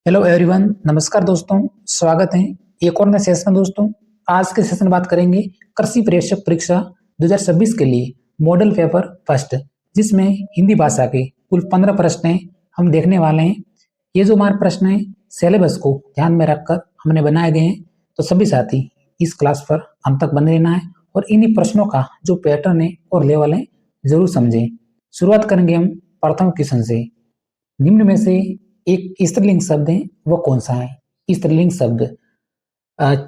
Hello everyone, नमस्कार दोस्तों। स्वागत है एक और नए सेशन में। दोस्तों, आज के सेशन में बात करेंगे कृषि प्रेक्षक परीक्षा 2026 के लिए मॉडल पेपर फर्स्ट, जिसमें हिंदी भाषा के कुल 15 प्रश्न हैं हम देखने वाले हैं। ये जो हमारे प्रश्न हैं सिलेबस को ध्यान में रखकर हमने बनाए गए हैं, तो सभी साथी इस क्लास पर अंत तक बने रहना है और इन्हीं प्रश्नों का जो पैटर्न है और लेवल है जरूर समझें। शुरुआत करेंगे हम प्रथम क्वेश्चन से। निम्न में से एक स्त्रीलिंग शब्द है, वो कौन सा है? स्त्रीलिंग शब्द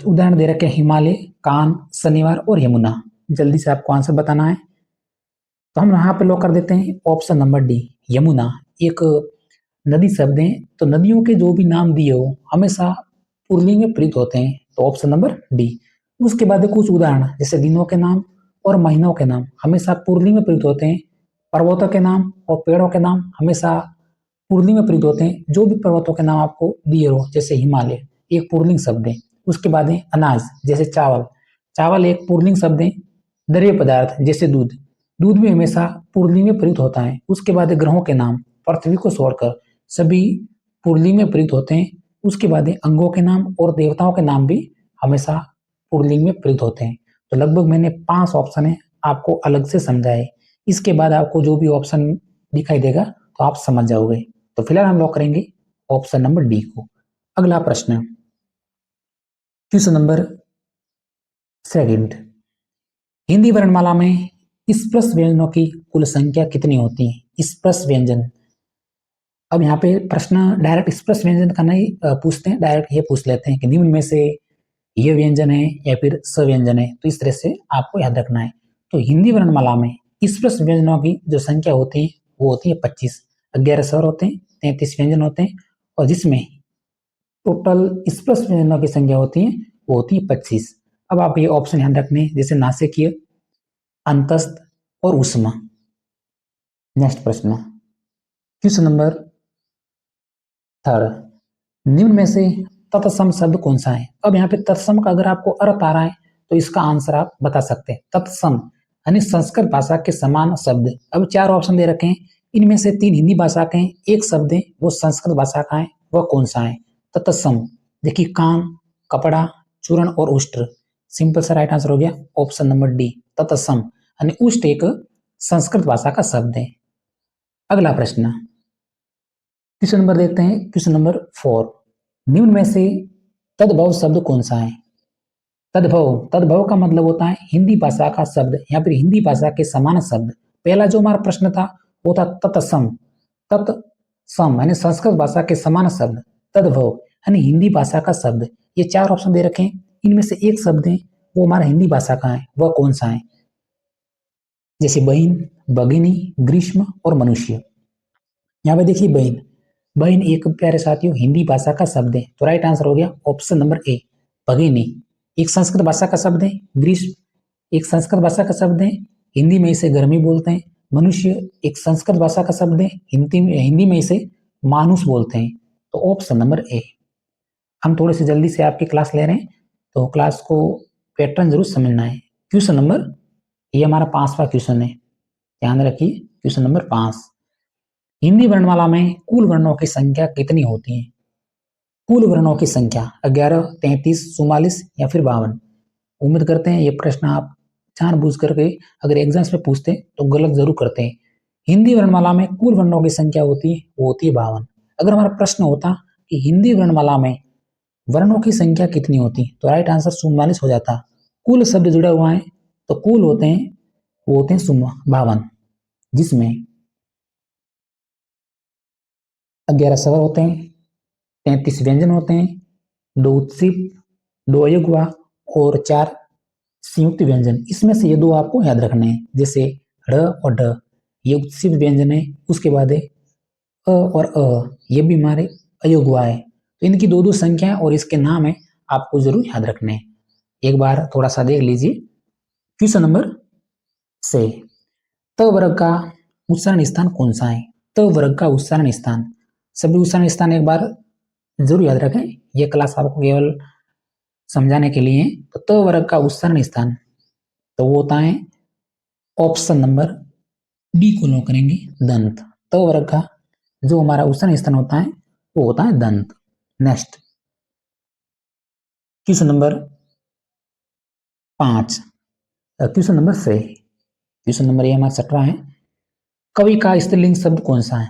उदाहरण दे रखे हैं हिमालय, कान, शनिवार और यमुना। जल्दी से आपको आंसर बताना है, तो हम यहाँ पे लॉक कर देते हैं ऑप्शन नंबर डी, यमुना। एक नदी शब्द है, तो नदियों के जो भी नाम दिए हो हमेशा पुल्लिंग में प्रयुक्त होते हैं, तो ऑप्शन नंबर डी। उसके बाद कुछ उदाहरण जैसे दिनों के नाम और महीनों के नाम हमेशा पुल्लिंग में प्रयुक्त होते हैं। पर्वतों के नाम और पेड़ों के नाम हमेशा पुल्लिंग में प्रयुक्त होते हैं। जो भी पर्वतों के नाम आपको दिए हो जैसे हिमालय, एक पुल्लिंग शब्द है। उसके बाद है अनाज जैसे चावल, चावल एक पुल्लिंग शब्द है। द्रव्य पदार्थ जैसे दूध, दूध भी हमेशा पुल्लिंग में प्रयुक्त होता है। उसके बाद है ग्रहों के नाम, पृथ्वी को छोड़कर सभी पुल्लिंग में प्रयुक्त होते हैं। उसके बाद है अंगों के नाम और देवताओं के नाम भी हमेशा पुल्लिंग में प्रयुक्त होते हैं। तो लगभग मैंने 5 ऑप्शन है आपको अलग से समझाए। इसके बाद आपको जो भी ऑप्शन दिखाई देगा तो आप समझ जाओगे। तो फिलहाल हम लॉक करेंगे ऑप्शन नंबर डी को। अगला प्रश्न, क्वेश्चन नंबर सेकंड। हिंदी वर्णमाला में स्पर्श व्यंजनों की कुल संख्या कितनी होती है? स्पर्श व्यंजन। अब यहाँ पे प्रश्न डायरेक्ट स्पर्श व्यंजन का नहीं पूछते हैं, डायरेक्ट ये पूछ लेते हैं कि निम्न में से ये व्यंजन है या फिर सव्यंजन है। तो इस तरह से आपको याद रखना है। तो हिंदी वर्णमाला में स्पर्श व्यंजनों की जो संख्या होती है वो होती है 25। 11 स्वर होते हैं, 33 व्यंजन होते हैं, और जिसमें टोटल स्पर्श व्यंजनों की संख्या होती है वो होती है 25। अब आप ये ऑप्शन ध्यान रखने जैसे नासिकीय, अंतस्थ और ऊष्मा। नेक्स्ट प्रश्न, क्वेश्चन नंबर थर्ड। निम्न में से तत्सम शब्द कौन सा है? अब यहाँ पे तत्सम का अगर आपको अर्थ आ रहा है तो इसका आंसर आप बता सकते हैं। तत्सम यानी संस्कृत भाषा के समान शब्द। अब 4 ऑप्शन दे रखे हैं, इनमें से 3 हिंदी भाषा के हैं, एक शब्द है वो संस्कृत भाषा का है, वह कौन सा है? तत्सम देखिए, कान, कपड़ा, चूर्ण और उष्ट्र। सिंपल सा राइट आंसर हो गया ऑप्शन नंबर डी, तत्सम यानी उष्ट एक संस्कृत भाषा का शब्द है। अगला प्रश्न, क्वेश्चन नंबर देखते हैं, क्वेश्चन नंबर 4। निम्न में से तद्भव शब्द कौन सा है? तद्भव, तद्भव का मतलब होता है हिंदी भाषा का शब्द या फिर हिंदी भाषा के समान शब्द। पहला जो हमारा प्रश्न था वो था तत्सम, तत्सम यानी संस्कृत भाषा के समान शब्द, तद्भव यानी हिंदी भाषा का शब्द। ये 4 ऑप्शन दे रखे हैं, इनमें से एक शब्द है वो हमारा हिंदी भाषा का है, वह कौन सा है? जैसे बहिन, भगिनी, ग्रीष्म और मनुष्य। यहाँ पे देखिए बहन, बहन एक प्यारे साथियों हिंदी भाषा का शब्द है, तो राइट आंसर हो गया ऑप्शन नंबर ए, भगिनी। एक संस्कृत भाषा का शब्द है। ग्रीष्म एक संस्कृत भाषा का शब्द है, हिंदी में इसे गर्मी बोलते हैं। मनुष्य एक संस्कृत भाषा का शब्द है, हिंदी में इसे मानुष बोलते हैं। तो ऑप्शन नंबर ए। हम थोड़े से जल्दी से आपकी क्लास ले रहे हैं, तो क्लास को पैटर्न जरूर समझना है। क्वेश्चन नंबर, ये हमारा 5वां क्वेश्चन है, ध्यान रखिए क्वेश्चन नंबर 5। हिंदी वर्णमाला में कुल वर्णों की संख्या कितनी होती है? कुल वर्णों की संख्या 11, 33, 44 या फिर 52। उम्मीद करते हैं ये प्रश्न आप जानबूझ करके अगर एग्जाम्स में पूछते हैं तो गलत जरूर करते हैं। हिंदी वर्णमाला में कुल वर्णों की संख्या होती है वो होती है 52। अगर हमारा प्रश्न होता कि हिंदी वर्णमाला में वर्णों की संख्या कितनी होती है, तो राइट आंसर 44 हो जाता। कुल शब्द जुड़ा हुआ है तो कुल होते हैं वो होते हैं 52, जिसमें 11 स्वर होते हैं, 33 व्यंजन होते हैं, 2 उत्सिप, 2 अयुग्मा और 4 संयुक्त व्यंजन। इसमें से ये 2 आपको याद रखने हैं, जैसे ढ़ और ढ, ये उत्सिप व्यंजन है। उसके बाद है अ और अ, ये भी हमारे अयुग्मा है। तो इनकी 2-2 संख्या और इसके नाम है, आपको जरूर याद रखने हैं। एक बार थोड़ा सा देख लीजिए क्वेश्चन नंबर से। त वर्ग का उच्चारण स्थान कौन सा है? त वर्ग का उच्चारण स्थान, सभी उच्चारण स्थान एक बार जरूर याद रखें, यह क्लास आपको केवल समझाने के लिए। तो त वर्ग का उच्चारण स्थान तो वो होता है ऑप्शन नंबर डी को लॉक करेंगे, दंत। त वर्ग का जो हमारा उच्चारण स्थान होता है वो होता है दंत। Next question number 5, question number 6, question number ये हमारा 17 है। कवि का स्त्रीलिंग शब्द कौन सा है?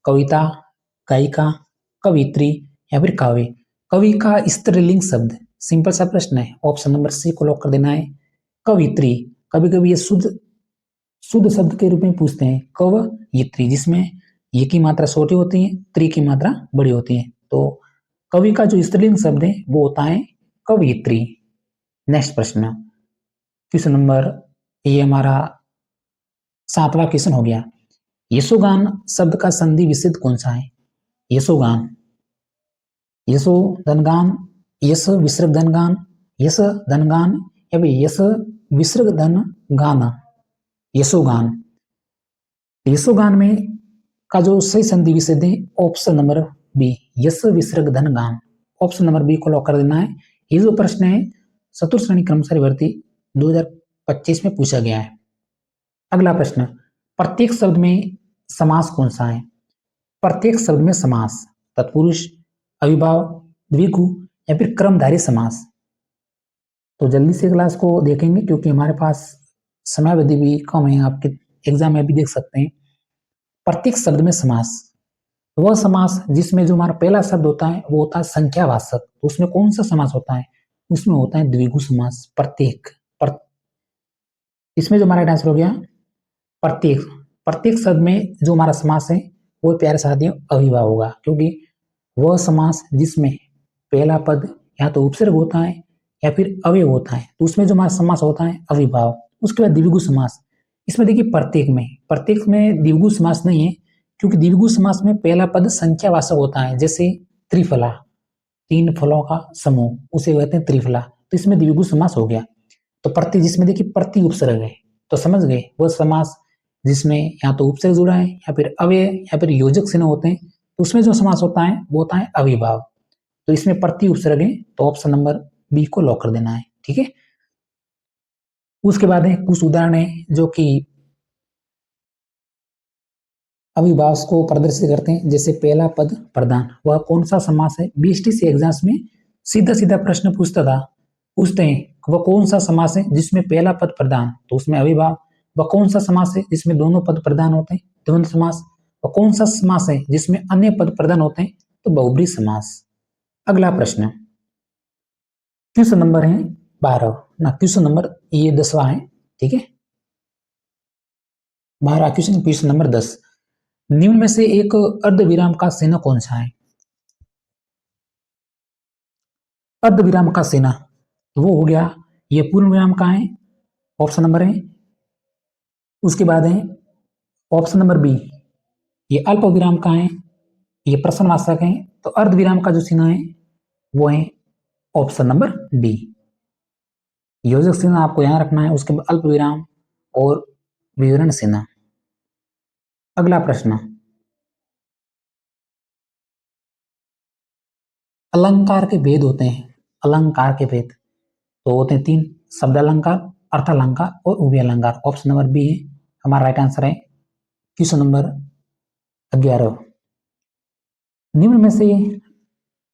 कविता, गायिका, कवित्री या फिर काव्य। कवि का स्त्रीलिंग शब्द, सिंपल सा प्रश्न है, ऑप्शन नंबर सी को लॉक कर देना है। कवित्री, कभी कभी ये शुद्ध शब्द के रूप में पूछते हैं, कवयित्री, जिसमें ये की मात्रा छोटी होती है, त्री की मात्रा बड़ी होती है। तो कवि का जो स्त्रीलिंग शब्द है वो होता है कवयित्री। नेक्स्ट प्रश्न, क्वेश्चन नंबर ये हमारा 7वां क्वेश्चन हो गया। यशोगान शब्द का संधि विच्छेद कौन सा है? यशोगान, यशो धनगान, यश विसर्ग धनगान, यश धनगान या फिर यश विसर्ग धन गान, यशोगान। यशोगान में का जो सही संधि विच्छेद है ऑप्शन नंबर बी, यश विसर्ग धन गान। ऑप्शन नंबर बी को लॉक कर देना है। ये जो प्रश्न है चतुर्थ श्रेणी कर्मचारी भर्ती 2025 में पूछा गया है। अगला प्रश्न, प्रत्येक शब्द में समास कौन सा है? प्रत्येक शब्द में समास, तत्पुरुष, अविभाव, द्विगु या फिर क्रमधारी समास। तो जल्दी से क्लास को देखेंगे क्योंकि हमारे पास समयावधि भी कम है, आपके एग्जाम में भी देख सकते हैं। प्रत्येक शब्द में समास, वह समास जिसमें जो हमारा पहला शब्द होता है वो होता है संख्यावाचक, तो उसमें कौन सा समास होता है? उसमें होता है द्विगु समास। प्रत्येक इसमें जो हमारा आंसर हो गया प्रत्येक। प्रत्येक शब्द में जो हमारा समास है वो प्यारे साथियों अविभाव होगा, क्योंकि वह समास जिसमें पहला पद या तो उपसर्ग होता है या फिर अवयव होता है, तो उसमें जो हमारा समास होता है अविभाव। उसके बाद द्विगु समास, इसमें देखिए प्रत्येक में द्विगु समास नहीं है, क्योंकि द्विगु समास में पहला पद संख्यावाचक होता है, जैसे त्रिफला, 3 फलों का समूह, उसे कहते हैं त्रिफला, तो इसमें द्विगु समास हो गया। तो प्रति, जिसमें देखिए प्रति उपसर्ग है, तो समझ गए वह समास जिसमें या तो उपसर्ग जुड़ा है या फिर अव्यय या फिर योजक चिन्ह होते हैं, तो उसमें जो समास होता है वो होता है अविभाव। तो इसमें प्रति उपसर्ग है, तो ऑप्शन नंबर बी को लॉक कर देना है। ठीक है, उसके बाद है कुछ उदाहरण है जो कि अविभाव को प्रदर्शित करते हैं, जैसे पहला पद प्रधान, वह कौन सा समास है? बीएसटीसी एग्जाम्स में सीधा प्रश्न पूछते हैं वह कौन सा समास है जिसमें पहला पद प्रधान, तो उसमें अविभाव। वह कौन सा समास है जिसमें दोनों पद प्रधान होते हैं? द्वंद्व समास। वह कौन सा समास है जिसमें अन्य पद प्रधान होते हैं? तो बहुब्रीहि समास। अगला प्रश्न, क्वेश्चन नंबर है 12 ना, क्वेश्चन नंबर ये 10वां है। ठीक है, 12 क्वेश्चन नंबर 10, निम्न में से एक अर्धविराम का चिन्ह कौन सा है? अर्धविराम का चिन्ह वो हो गया, ये पूर्ण विराम का है, ऑप्शन नंबर है। उसके बाद है ऑप्शन नंबर बी, ये अल्प विराम का है, ये प्रश्नवाचक है। तो अर्धविराम का जो चिन्ह है वो है ऑप्शन नंबर डी, योजक चिन्ह आपको यहां रखना है, उसके बाद अल्प विराम और विवरण चिन्ह। अगला प्रश्न, अलंकार के भेद होते हैं, अलंकार के भेद तो होते हैं 3, शब्द अलंकार, अर्थ अलंकार और उभय अलंकार। ऑप्शन नंबर बी है हमारा राइट आंसर है। क्वेश्चन नंबर 11, निम्न में से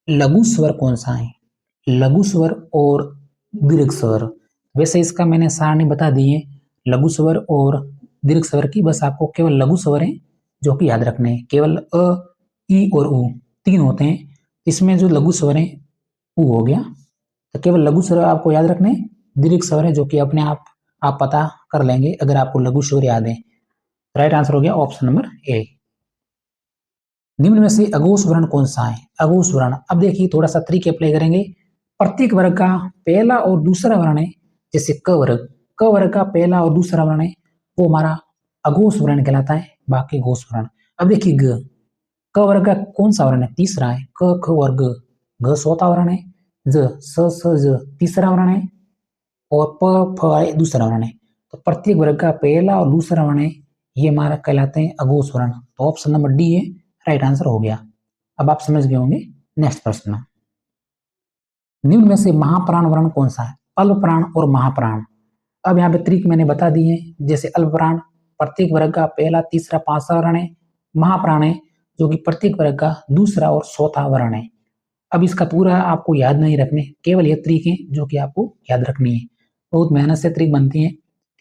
लघु स्वर कौन सा है? लघु स्वर और दीर्घ स्वर, वैसे इसका मैंने सारणी बता दी है लघु स्वर और दीर्घ स्वर की, बस आपको केवल लघु स्वर है जो कि याद रखने हैं। केवल अ, ई और उ 3 होते हैं, इसमें जो लघु स्वर है उ हो गया, तो केवल लघु स्वर आपको याद रखने। दीर्घ स्वर है जो कि अपने आप पता कर लेंगे अगर आपको लघु स्वर याद है। राइट आंसर हो गया ऑप्शन नंबर ए। निम्न में से अघोष वर्ण कौन सा है? अघोष वर्ण, अब देखिए थोड़ा सा तरीके अप्लाई करेंगे। प्रत्येक वर्ग का पहला और दूसरा वर्ण है, जैसे क वर्ग का पहला और दूसरा वर्ण है वो हमारा अघोष वर्ण कहलाता है, बाकी घोष वर्ण। अब देखिए क वर्ग का कौन सा वर्ण है? तीसरा है, क ख और घ चौथा वर्ण है, ज स ज तीसरा वर्ण है और प फ दूसरा वर्ण है। तो प्रत्येक वर्ग का पहला और दूसरा वर्ण है, ये हमारा कहलाते हैं अघोष वर्ण। तो ऑप्शन नंबर डी है राइट आंसर हो गया। अब आप समझ गए होंगे। नेक्स्ट प्रश्न, निम्न में से महाप्राण वर्ण कौन सा है? अल्प प्राण और महाप्राण। अब यहाँ पे तरीक मैंने बता दी है, जैसे अल्प प्राण प्रत्येक वर्ग का पहला, तीसरा, पांचवा वर्ण है। महाप्राण है जो कि प्रत्येक वर्ग का दूसरा और चौथा वर्ण है। अब इसका पूरा आपको याद नहीं रखने, केवल ये ट्रिक है जो कि आपको याद रखनी है। बहुत मेहनत से ट्रिक बनती है,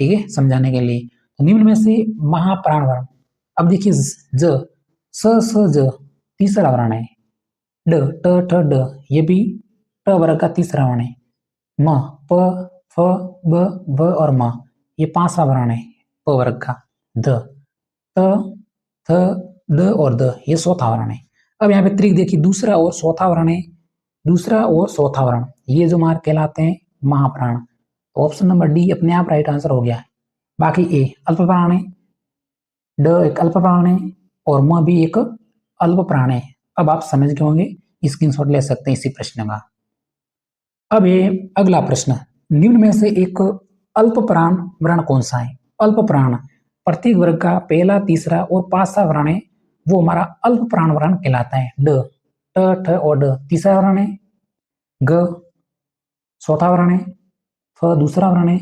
ठीक है, समझाने के लिए। तो निम्न में से महाप्राण वर्ण, अब देखिए ज, स ज तीसरा वर्ण है। ड ट ठ ड ये भी ट वर्ग का तीसरा वर्ण है। म प फ ब भ और म ये पांचवा वर्ण है प वर्ग का। द त थ द और द ये चौथा वर्ण है। अब यहाँ पे त्रिक देखिए, दूसरा और चौथा वर्ण है, दूसरा और चौथा वर्ण ये जो मार्ग कहलाते हैं महाप्राण। तो ऑप्शन नंबर डी अपने आप राइट आंसर हो गया। बाकी ए अल्प प्राण है, ड एक अल्प प्राण है और म भी एक अल्प प्राण है। अब आप समझ गए होंगे, स्क्रीनशॉट ले सकते हैं इसी प्रश्न का। अब ये अगला प्रश्न, निम्न में से एक अल्प प्राण वर्ण कौन सा है? अल्प प्राण प्रत्येक वर्ग का पहला, तीसरा और पांचवा वर्ण है, वो हमारा अल्प प्राण वर्ण कहलाता है। ड ट ठ और ड तीसरा वर्ण है, ग चौथा वर्ण है, फ दूसरा वर्ण है,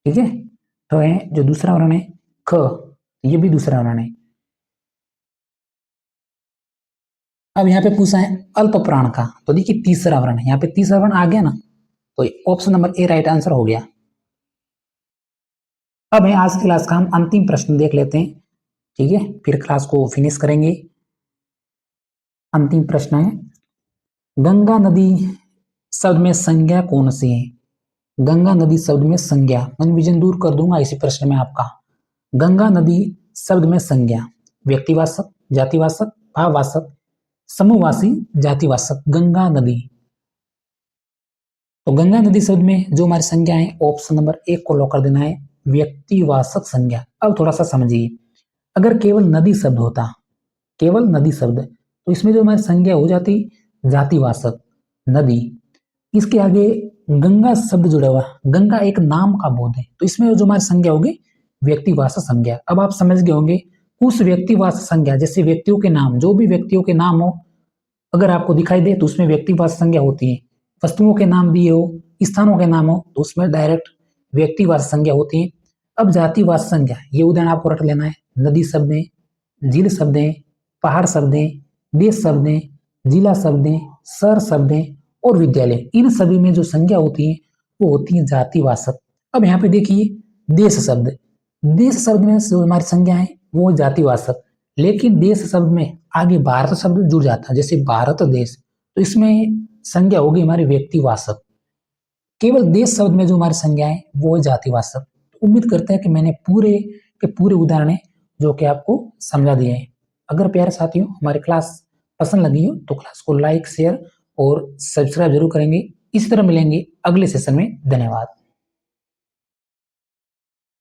ठीक है, ठ है जो दूसरा वर्ण है, ख ये भी दूसरा वर्ण है। अब यहाँ पे पूछा है अल्प प्राण का, तो देखिए तीसरा वर्ण है, यहाँ पे तीसरा वर्ण आ गया ना, तो option number A right answer हो गया। अब है आज की क्लास का हम अंतिम प्रश्न देख लेते हैं, ठीक है, फिर क्लास को फिनिश करेंगे। अंतिम प्रश्न है, गंगा नदी शब्द में संज्ञा कौन सी है? गंगा नदी शब्द में संज्ञा, कंफ्यूजन दूर कर दूंगा इसी प्रश्न में आपका। गंगा नदी शब्द में संज्ञा व्यक्तिवाचक, जातिवाचक, भाववाचक, समूहवाची, जातिवाचक। गंगा नदी, तो गंगा नदी शब्द में जो हमारी संज्ञा है ऑप्शन नंबर एक को लॉक कर देना है, व्यक्तिवाचक संज्ञा। अब थोड़ा सा समझिए, अगर केवल नदी शब्द होता, केवल नदी शब्द, तो इसमें जो हमारी संज्ञा हो जाती जातिवाचक नदी। इसके आगे गंगा शब्द जुड़ा हुआ, गंगा एक नाम का बोध है, तो इसमें जो हमारी संज्ञा होगी व्यक्तिवाचक संज्ञा। अब आप समझ गए होंगे, उस व्यक्तिवाचक संज्ञा जैसे व्यक्तियों के नाम, जो भी व्यक्तियों के नाम हो अगर आपको दिखाई दे तो उसमें व्यक्तिवाचक संज्ञा होती है। वस्तुओं के नाम दिए हो, स्थानों के नाम हो तो उसमें डायरेक्ट व्यक्तिवाचक संज्ञा होती है। अब जातिवाचक संज्ञा, ये उदाहरण आपको रट लेना है, नदी शब्द है, झील शब्द है, पहाड़ शब्द है, देश शब्द है, जिला शब्द है, शहर शब्द है और विद्यालय, इन सभी में जो संज्ञा होती है वो होती है जातिवाचक। अब यहाँ पे देखिए देश शब्द, देश शब्द में जो हमारी संज्ञा है वो जातिवाचक, लेकिन देश शब्द में आगे भारत शब्द जुड़ जाता है, जैसे भारत देश, तो इसमें संज्ञा होगी हमारी व्यक्तिवाचक। केवल देश शब्द में जो हमारी संज्ञा है वो है जातिवाचक। तो उम्मीद करते हैं कि मैंने पूरे के पूरे उदाहरण जो कि आपको समझा दिए हैं। अगर प्यारे साथियों हमारी क्लास पसंद लगी हो तो क्लास को लाइक, शेयर और सब्सक्राइब जरूर करेंगे। इसी तरह मिलेंगे अगले सेशन में। धन्यवाद।